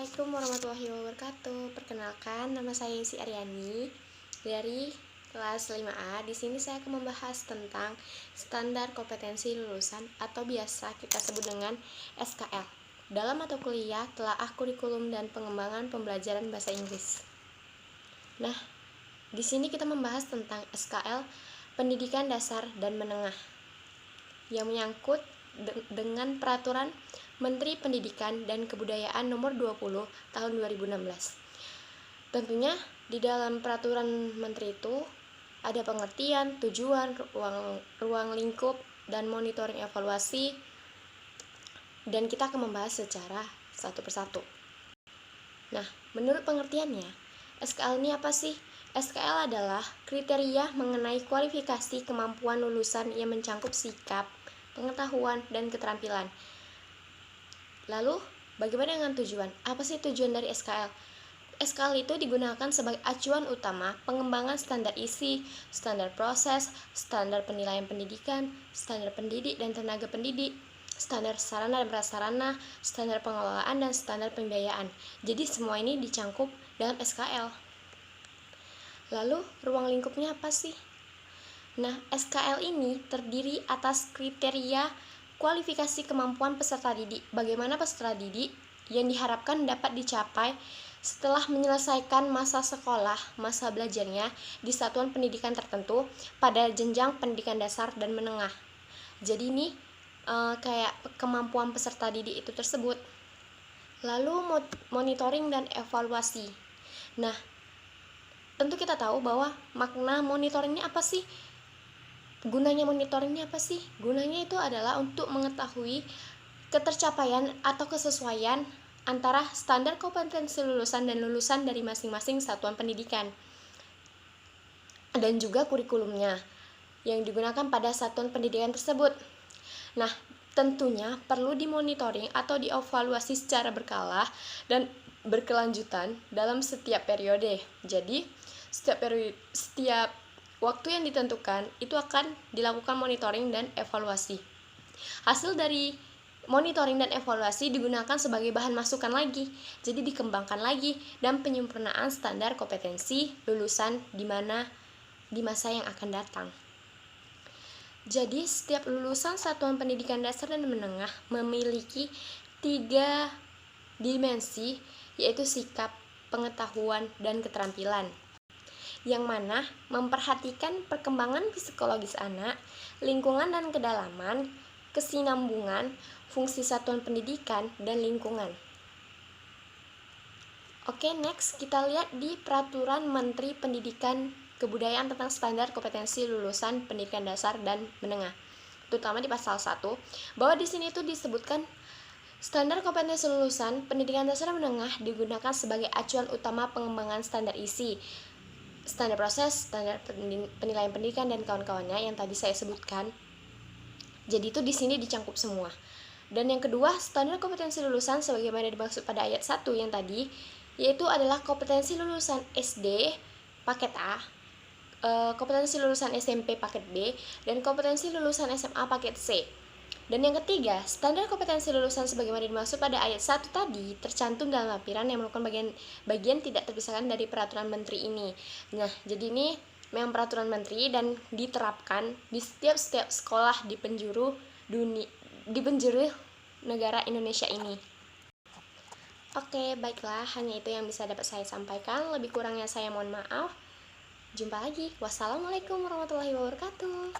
Assalamualaikum warahmatullahi wabarakatuh. Perkenalkan, nama saya Isi Aryani dari kelas 5A. Di sini saya akan membahas tentang standar kompetensi lulusan atau biasa kita sebut dengan SKL. Dalam mata kuliah telaah kurikulum dan pengembangan pembelajaran bahasa Inggris. Nah, di sini kita membahas tentang SKL, pendidikan dasar dan menengah, yang menyangkut dengan peraturan Menteri Pendidikan dan Kebudayaan Nomor 20 Tahun 2016. Tentunya di dalam peraturan menteri itu ada pengertian, tujuan, ruang lingkup, dan monitoring evaluasi, dan kita akan membahas secara satu persatu. Nah, menurut pengertiannya, SKL ini apa sih? SKL adalah kriteria mengenai kualifikasi kemampuan lulusan yang mencangkup sikap, pengetahuan, dan keterampilan. Lalu, bagaimana dengan tujuan? Apa sih tujuan dari SKL? SKL itu digunakan sebagai acuan utama pengembangan standar isi, standar proses, standar penilaian pendidikan, standar pendidik dan tenaga pendidik, standar sarana dan prasarana, standar pengelolaan, dan standar pembiayaan. Jadi semua ini dicangkup dalam SKL. Lalu, ruang lingkupnya apa sih? Nah, SKL ini terdiri atas kriteria kualifikasi kemampuan peserta didik. Bagaimana peserta didik yang diharapkan dapat dicapai setelah menyelesaikan masa sekolah, masa belajarnya di satuan pendidikan tertentu pada jenjang pendidikan dasar dan menengah. Jadi ini kayak kemampuan peserta didik itu tersebut. Lalu monitoring dan evaluasi. Nah, tentu kita tahu bahwa makna monitoringnya apa sih? Gunanya monitoringnya apa sih? Gunanya itu adalah untuk mengetahui ketercapaian atau kesesuaian antara standar kompetensi lulusan dan lulusan dari masing-masing satuan pendidikan dan juga kurikulumnya yang digunakan pada satuan pendidikan tersebut. Nah, tentunya perlu dimonitoring atau dievaluasi secara berkala dan berkelanjutan dalam setiap periode. Jadi, setiap waktu yang ditentukan itu akan dilakukan monitoring dan evaluasi. Hasil dari monitoring dan evaluasi digunakan sebagai bahan masukan lagi, jadi dikembangkan lagi dan penyempurnaan standar kompetensi lulusan di masa yang akan datang. Jadi setiap lulusan satuan pendidikan dasar dan menengah memiliki 3 dimensi, yaitu sikap, pengetahuan, dan keterampilan, yang mana memperhatikan perkembangan psikologis anak, lingkungan dan kedalaman, kesinambungan, fungsi satuan pendidikan, dan lingkungan. Oke, next kita lihat di Peraturan Menteri Pendidikan Kebudayaan tentang Standar Kompetensi Lulusan Pendidikan Dasar dan Menengah. Terutama di pasal 1, bahwa di sini itu disebutkan standar kompetensi lulusan pendidikan dasar dan menengah digunakan sebagai acuan utama pengembangan standar isi, standar proses, standar penilaian pendidikan, dan kawan-kawannya yang tadi saya sebutkan. Jadi itu di sini dicangkup semua. Dan yang kedua, standar kompetensi lulusan sebagaimana dimaksud pada ayat 1 yang tadi, yaitu adalah kompetensi lulusan SD paket A, kompetensi lulusan SMP paket B, dan kompetensi lulusan SMA paket C. Dan yang ketiga, standar kompetensi lulusan sebagaimana dimaksud pada ayat 1 tadi tercantum dalam lampiran yang merupakan bagian tidak terpisahkan dari peraturan menteri ini. Nah, jadi ini memang peraturan menteri dan diterapkan di setiap sekolah di penjuru negara Indonesia ini. Oke, baiklah, hanya itu yang bisa dapat saya sampaikan. Lebih kurangnya saya mohon maaf. Jumpa lagi. Wassalamualaikum warahmatullahi wabarakatuh.